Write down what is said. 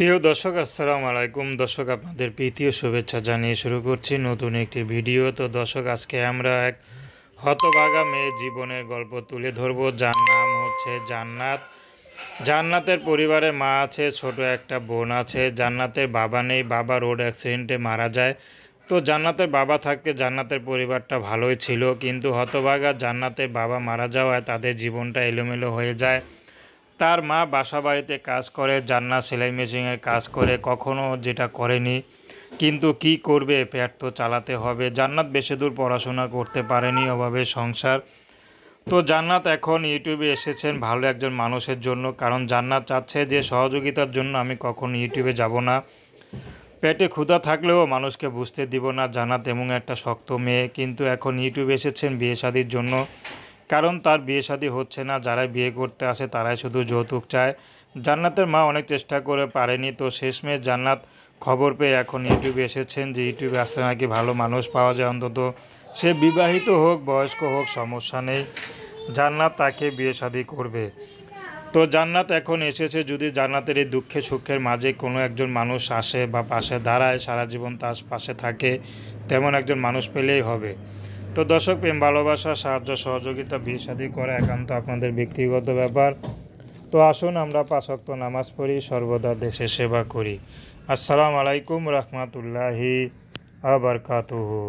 প্রিয় দর্শক আসসালামু আলাইকুম। দর্শক আপনাদের প্রীতি ও শুভেচ্ছা জানিয়ে শুরু করছি নতুন একটি ভিডিও। তো দর্শক আজকে আমরা এক হতভাগা মেয়ের জীবনের গল্প তুলে ধরবো, যার নাম হচ্ছে জান্নাত। জান্নাতের পরিবারে মা আছে, ছোট একটা বোন আছে। জান্নাতের বাবা নেই, বাবা রোড অ্যাক্সিডেন্টে মারা যায়। তো জান্নাতের বাবা থাকতে জান্নাতের পরিবারটা ভালোই ছিল, কিন্তু হতভাগা জান্নাতের বাবা মারা যাওয়ায় তাদের জীবনটা এলোমেলো হয়ে যায়। তার মা বাসা বাড়িতে কাজ করে, জান্নাত সেলাই মেশিনের কাজ করে, কখনো যেটা করেনি, কিন্তু কি করবে, পেট তো চালাতে হবে। জান্নাত বেশি দূর পড়াশোনা করতে পারেনি, অভাবে সংসার। তো জান্নাত এখন ইউটিউবে এসেছেন ভালো একজন মানুষের জন্য, কারণ জান্নাত চাচ্ছে যে সহযোগিতার জন্য আমি কখনো ইউটিউবে যাব না। পেটে ক্ষুধা থাকলেও মানুষকে বুঝতে দিব না জান্নাত এমন একটা শক্ত মেয়ে। কিন্তু এখন ইউটিউবে এসেছেন বিয়ে শাদির জন্য, কারণ তার বিয়ে শাদী হচ্ছে না। যারাই বিয়ে করতে আসে তারাই শুধু যৌতুক চায়। জান্নাতের মা অনেক চেষ্টা করে পারেনি, তো শেষমেশ জান্নাত খবর পেয়ে এখন ইউটিউবে এসেছেন যে ইউটিউবে আসলে নাকি ভালো মানুষ পাওয়া যায়, অন্তত সে বিবাহিত হোক বয়স্ক হোক সমস্যা নেই, জান্নাত তাকে বিয়ে শাদী করবে। তো জান্নাত এখন এসেছে, যদি জান্নাতের এই দুঃখে সুখের মাঝে কোনো একজন মানুষ আসে বা পাশে দাঁড়ায়, সারা জীবন তার পাশে থাকে, তেমন একজন মানুষ পেলেই হবে। তো দর্শক, প্রেম ভালোবাসা সাহায্য সহযোগিতা বিয়ে শাদী করা একান্ত আপনাদের ব্যক্তিগত ব্যাপার। তো আসুন আমরা ৫ ওয়াক্ত নামাজ পড়ি, সর্বদা দেশের সেবা করি। আসসালামু আলাইকুম রহমতুল্লাহি আ বারকাতুহু।